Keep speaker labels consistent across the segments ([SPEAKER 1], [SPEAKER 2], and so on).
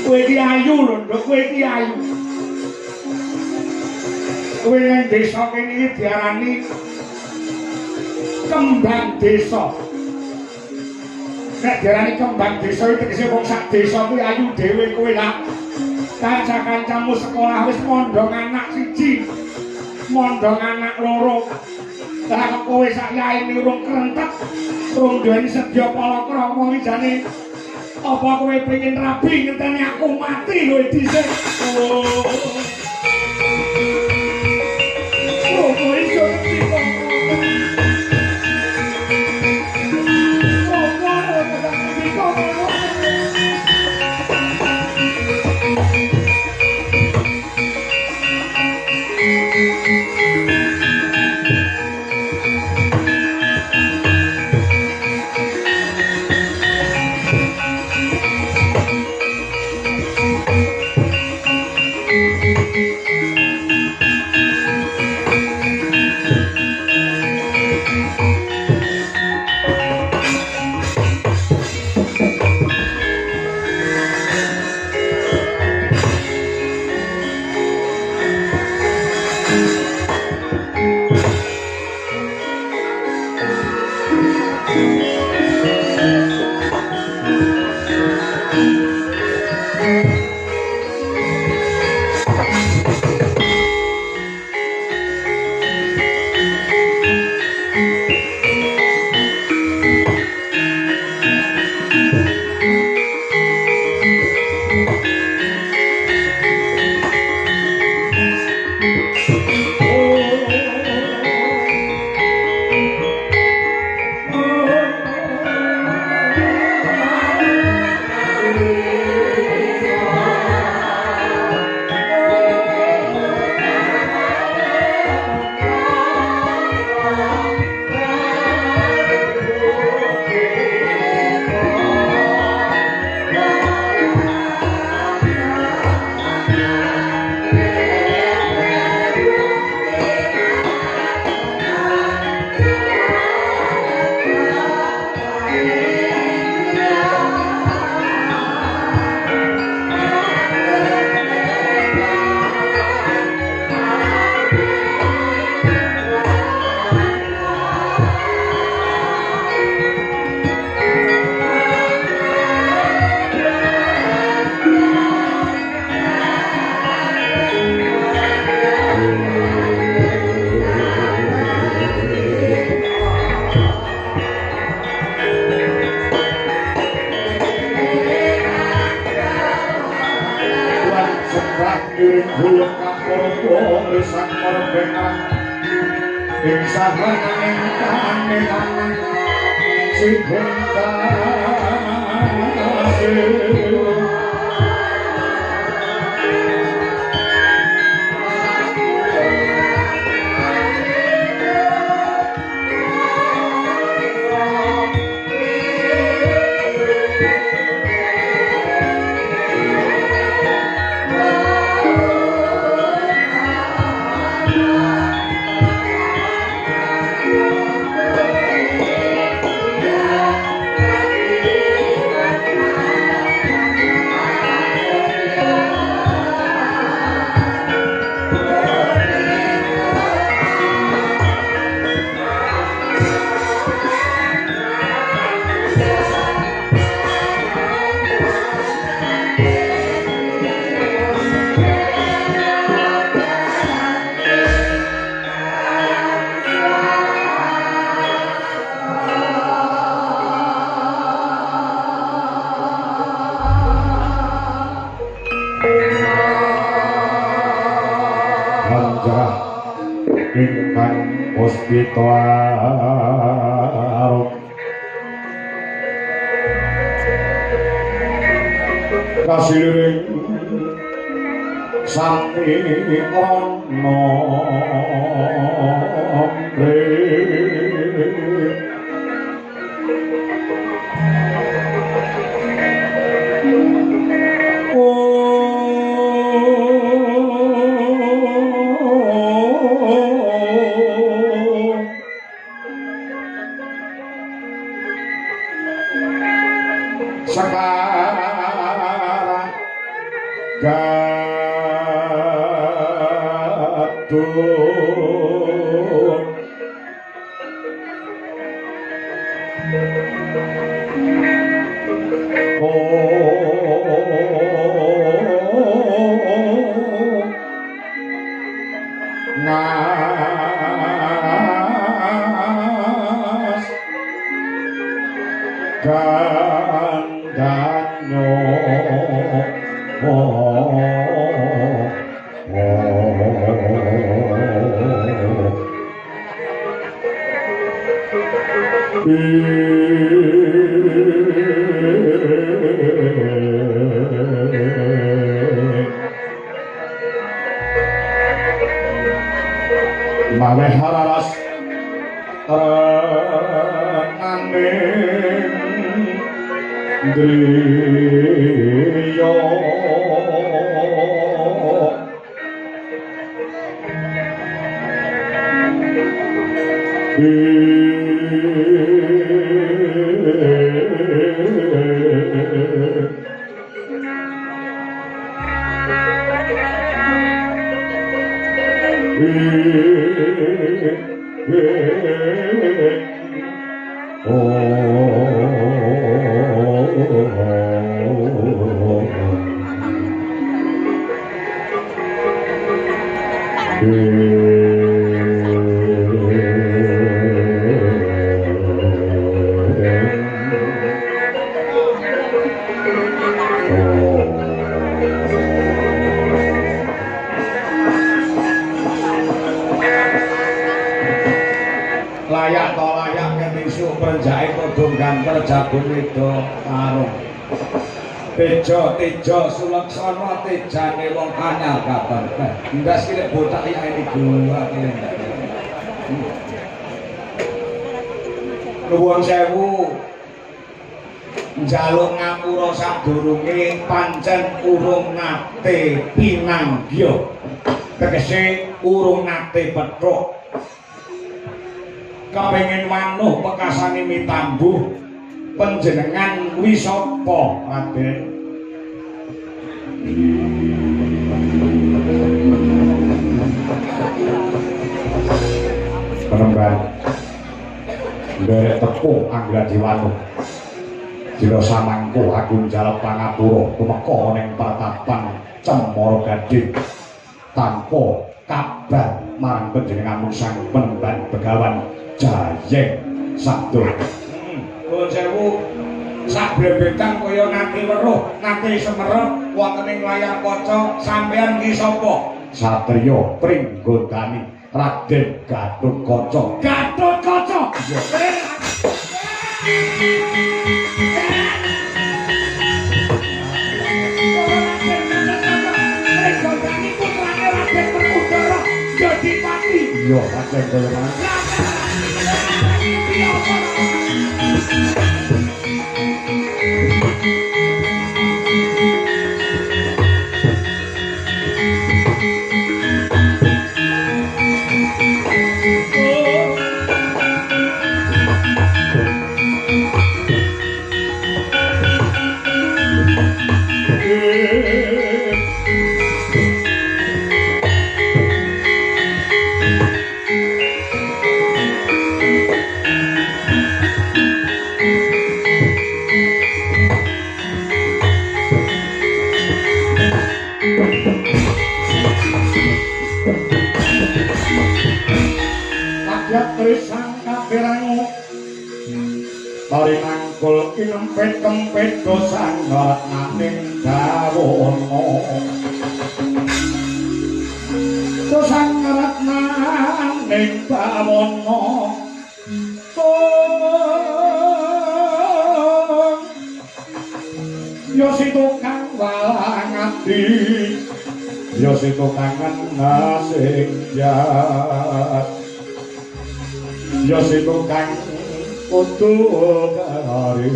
[SPEAKER 1] Kowe iki ayu lho, Nduk, kowe iki ayu. Kowe nang desa kene iki diarani kembang desa. Nek diarani kembang desa iki tegese wong sak desa kuwi ayu dhewe kowe lah. Kanca-kancamu sekolah wis mondhong anak siji. Mondhong anak loro. Lah kok kowe sak yaene urung krentek, urung duweni sedya palakrama wijane. Apa kowe pengen rabi ngenteni aku mati lho dhisik. Oh, kowe iso ngerti kok. Kasiling sami ono sekarang Maweh hararas aning driya layak to layak keningsu prenjake padha ganter jagung itu arung tejo sulaksana tejane wong anyar katon ndas iki bocah iki gua nuwun sewu njaluk ngapura sadurunge pancen urung nate pinanggya tegese urung nate petruk kepengin manuh pekasane mitambuh panjenengan kuwi sapa Raden Penemban nderek tepung Anggrajiwanu Jira samangko aku njaluk pangapura tumeka ning pratapan Cemara Gading tanpa kabar marang panjenengan sang Penemban Begawan Jayeng Sabdo. Nuwun sewu sablebetang kaya nate weruh, nate semerep wonten ing layar kaca sampeyan ki sapa? Satriya Pringgondani Raden Gatotkaca. Gatotkaca. Pringgondani putrane Raden Werkudara dadi pati. Yo, Raden kaya Mari nangkul kinempet-kempet dosan ngarat naning dawono dosan ngarat naning dawono yo si tukang walang ati yo si tukang nasing jat yo si tukang untuk hari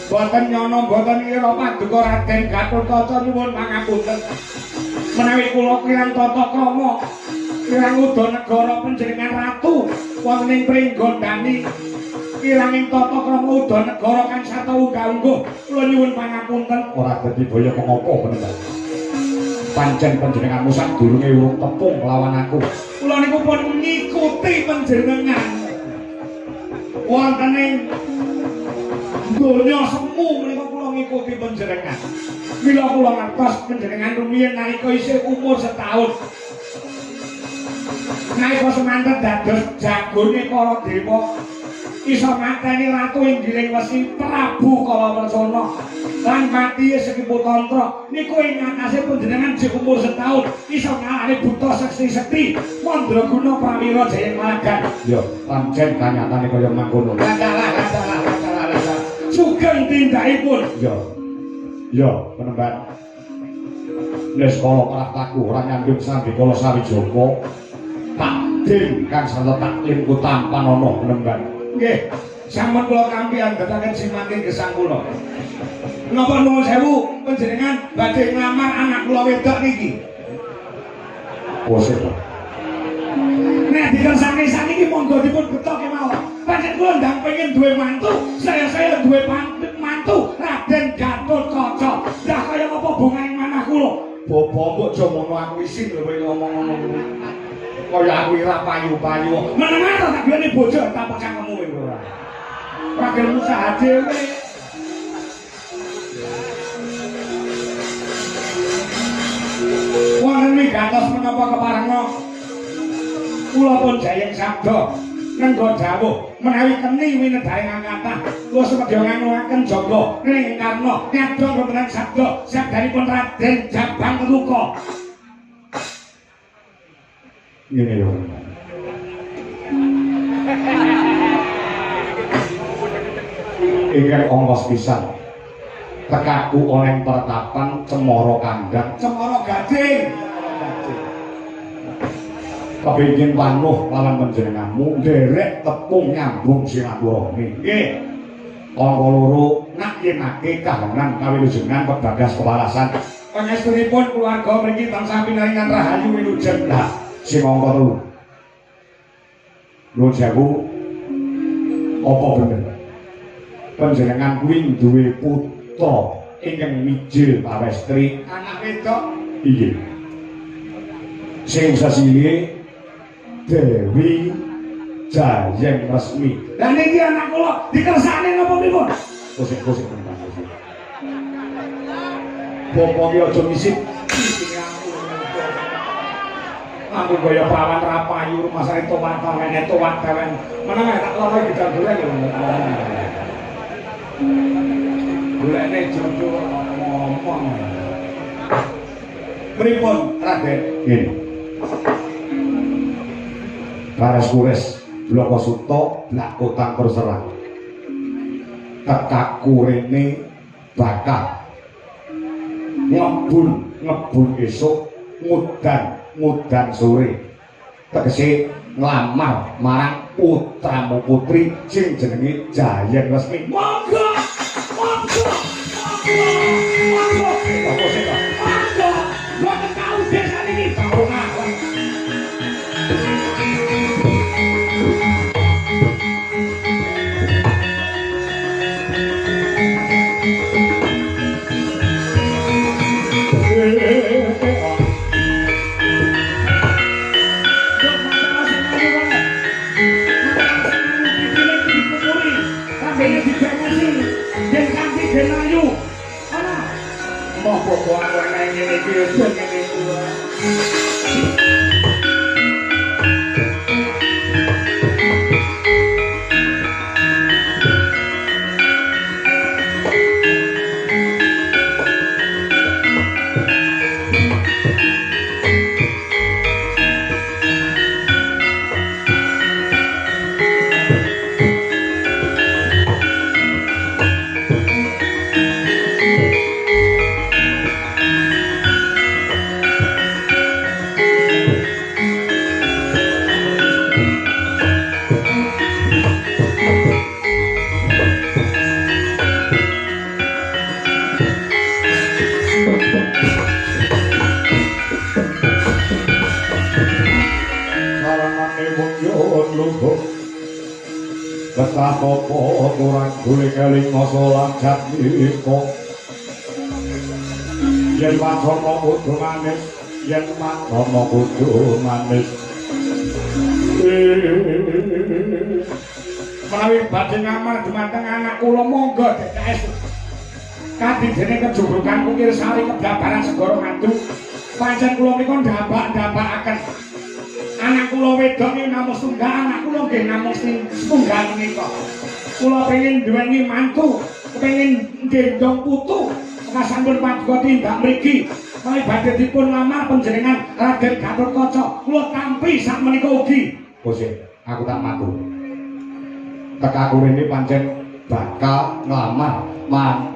[SPEAKER 1] boten nyono boten ira paduka Raden Gatotkaca nyuwun pangapunten menawi kula kirang tata krama kirang uda negara panjenengan ratu wonten ing Pringgondani kiranging tata krama uda negara kang sarta unggah-ungguh kula nyuwun pangapunten ora dadi daya menapa bener pancen panjenenganmu sadurunge urung tepung lawan aku kula niku pun ngikuti panjenengan wonten ing donya semu menika kula ngikuti panjenengan mila kula ngertos panjenengan rumiyin nalika isih umur setahun nalika semanten dados jagone para dewa iso mateni ratu Inggiling Wesi Prabu Kalawarsana lan mati Seki Putantra niku ing ngatasé panjenengan jek umur setahun iso ngalahake buta sekti-sekti Mandraguna Prawira Jayamalagan yo pancen kanyatane kaya mangkono landalah sugeng tindakipun yo penemban les kala prataku ora nyandung sambi kala sawijoko takdim kang sarta taklim ku tampan ana penemban nggih, sampun kula kampi andhetaken simating gesang kula. Napa nuwun sewu panjenengan badhe nglamar anak kula wedok niki? Wes to. Nek dikersane saniki monggo dipun beto kemawon. Pancen kula ndang pengen duwe mantu, saya duwe mantu Raden Gatotkaca. Lah kaya apa bungane manah kula? Bapak mbok aja ngono aku isin lho ngomong ngono. Kaya aku ora payu-payu. Meneng to tak biane bojo tak cangkemmu ora. Ora gelem usaha dhewe. Wonten migatos menapa keparenga kula pun jayeng sabda nenggo dawuh menawi keni winedhaing angkatah kula semedya nganuaken jaga ning karna nyadong remenan sabda sabdanipun Raden Jabang Keruka. Ngene yo. Ingkang ongkos pisan. Tekaku oleh pertapan Cemara Kandang, Cemara Gading. Kepingin panuh lawan panjenenganmu nderek tepung nyambung silaturahmi. Nggih. Angka loro nak yenake kahanan kawilujengan pebagas kewarasan. Pangestunipun keluarga mriki tansah pinaringan rahayu wilujeng. Lah sing angka 3 Nuwun sewu apa bener panjenengan kuwi duwe putra ingkang mijil pawestri anak wedok inggih sing sasile Dewi Jayeng Resmi. Lah niki anak kula dikersane napa pripun? Kusik-kusik tenan. Bapak ki aja misik. Aku kaya perawan rapayu rumah saya tomat tewen tomat tewen meneng tak loro bidang golek lho golekne jodoh ngomong pripun Raden nggih Kares kures Bloko Suto Blak Kotang Perserang tekaku rene bakal ngebun esuk ngudan sore tegese nglamar marang putramu putri sing jenenge Jayeng Resmi. Monggo mboten tau desa niki kawungan Pokok aku enak ngene iki yo ngene iki. satopo kurang gule keling masalah jatmiko yen macono kudu manis yen macono kudu manis menawi badhe ngamar dumateng anak kula monggo DKS kadidene kejubrukan kukir sari kebabaran segara mantu pancen kula menika ndabak-ndabakaken anak kula wedok iki namung setunggal anak kula nggih namung setunggal menika kula pengin duweni mantu kepengin gendong putu kasampun paduka tindak mriki menawi badhe dipun lamar panjenengan Raden Gatotkaca kula tampi sak menika ugi Gusti aku tak matur tekaku rene pancen bakal nglamar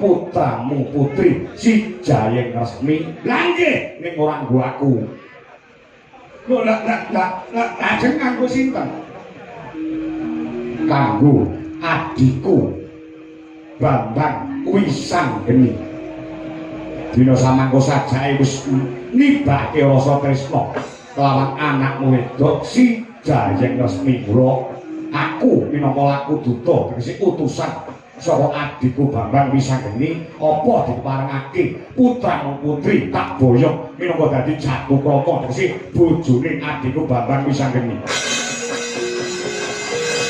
[SPEAKER 1] putramu putri si Jayeng Resmi lha nggih ning ora nggo aku lho lajeng kanggo sinten kanggo adikku Bambang Wisanggeni dina samangka sajake wis nibake rasa tresna kelawan anakmu wedok si Jayeng Resmi kula aku minangka laku duta tegese utusan saka adikku Bambang Wisanggeni apa diparengake putramu putri tak boyong minangka dadi Jatukrama tegese bojone adikku Bambang Wisanggeni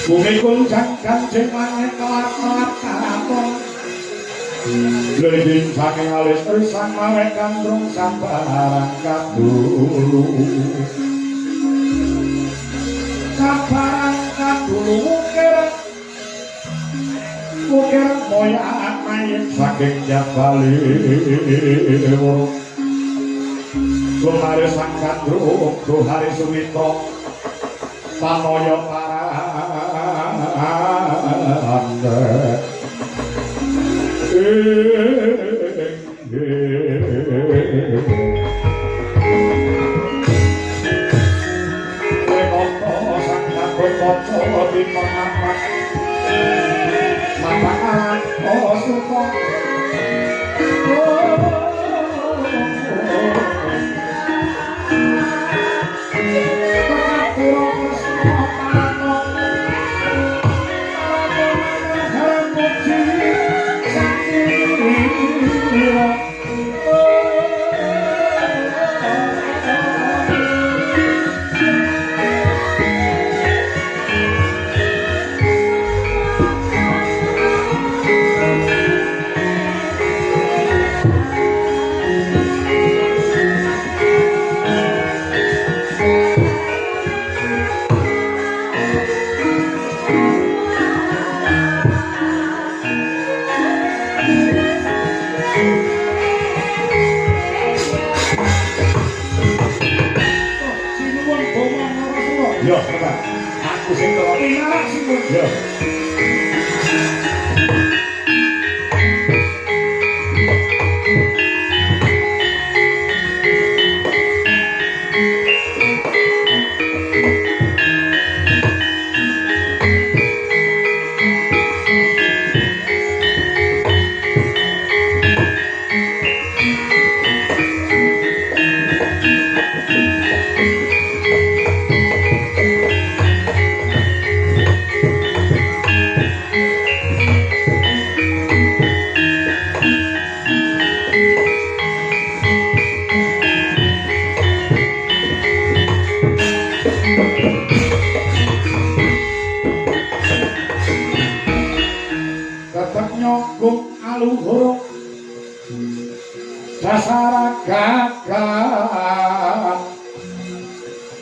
[SPEAKER 1] bumi kunjang kanjeng langit kelap-kelap katon lelin saking alis risan marek kandung sabarang kadulu sabarang kadulu ukir moyak mayit saking jabali lumare sang kandung duhari sumitra panoyo paranda di pengamat mapakan oh suka aku sing kok enak sing yo dasar gagah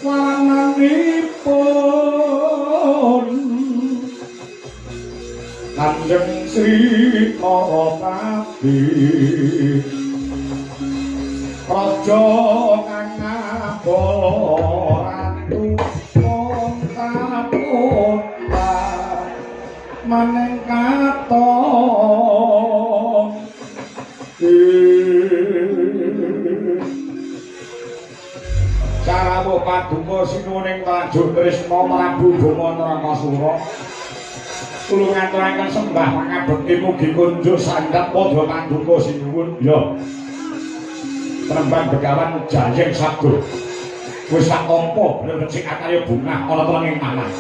[SPEAKER 1] wananipun Kanjeng Sri Parapati Raja kang ngaboratu kota maneng katon Karamu paduka sinuwuning Praja Tresna Prabu Bama Nakasura kula ngaturaken sembah pangabekti mugi kunjuk sandhap padha paduka sinuwun ya Trembang Begawan Jayeng Sabdo wis sak tampa bener becik akaya bungah ana telenging manah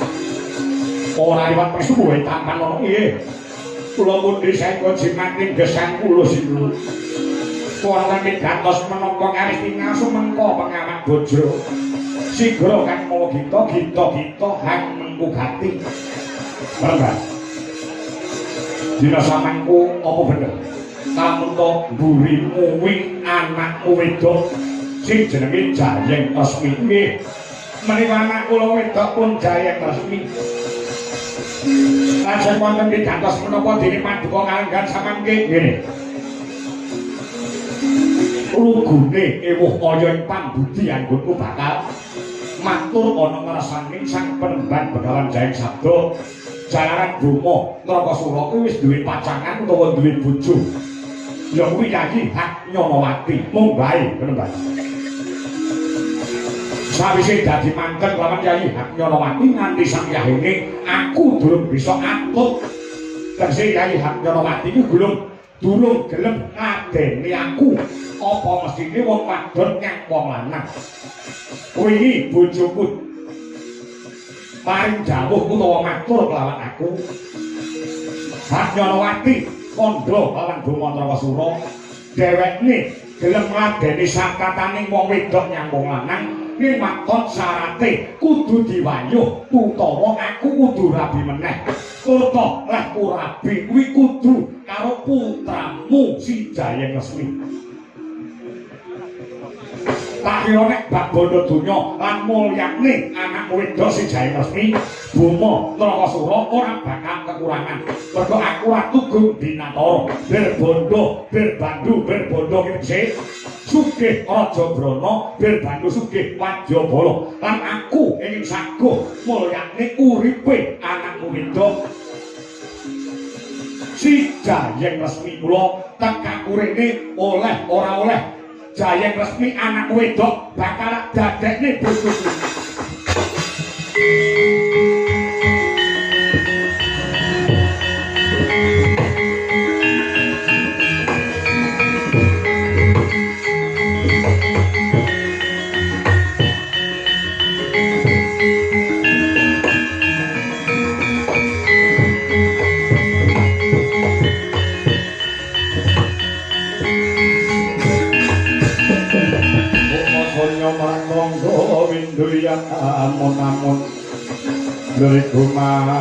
[SPEAKER 1] ora liwat pesuwe tampan ono iye kula pundi saengga jimating gesang kula sinuwun wonten ing gantos menapa karisting ngaso mengko pengamat bojo sigra kang mawa gita hang mengku gati bener dina samangku apa bener sampun to mburimu wing anakmu wedok sing jenenge Jayeng Resmi nggih menika anak kula wedok pun Jayeng Resmi lajeng wonten ing gantos menapa dene paduka kalenggan samangke ngene lugune ewuh kaya ing pambudi anggonku bakal matur ana ngrasaning sang penemban Begawan Jayeng Sabda jalaran Bromo Nrakasura kuwi wis duwe pacangan utawa duwe bojo ya kuwi Yayi Hak Nyanawati mung bae penemban sawise dadi mangken lawan Yayi Hak Nyanawati nganti sang yahene aku durung bisa atut tegese Yayi Hak Nyanawati iki durung gelem ngadeni aku apa mestine wong wadon nyang wong lanang kowe iki bojoku paring dawuh utawa matur kelawan aku Hak Nyanawati kandha kelawan Bromo Nrakasura dhewekne gelem ngadeni sakataning wong wedok nyang wong lanang ning makon syarate kudu diwayuh utawa aku kudu rabi meneh utawa leh rabi kuwi kudu karo putramu si Jayeng Resmi tak kira nek bab bondo donya lan mulyane anak wedok si Jayeng Resmi Bromo Nrakasura ora bakal kekurangan mergo aku ora tugung binatara berbondo berbandu berbondo kene sugih Raja Brana berbandu sugih Wadyabala lan aku ingin saguh mulyane uripe anakku wedok si Jayeng Resmi kula tekak urene oleh ora oleh Jayeng Resmi anak wedok bakal dadekne bojoku amun dari kumampang